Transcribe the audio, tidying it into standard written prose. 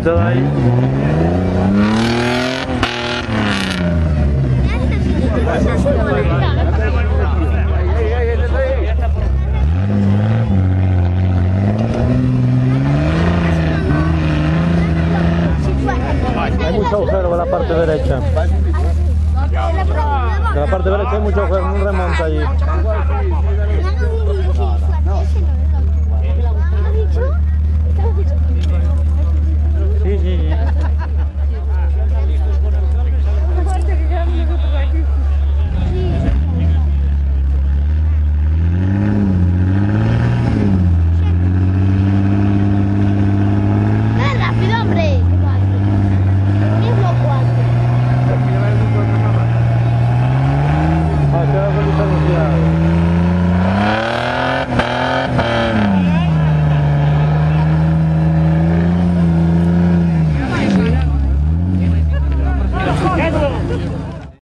Cuidado ahí. Hay mucho agujero de la parte derecha. De la parte derecha hay mucho agujero, un remonte allí.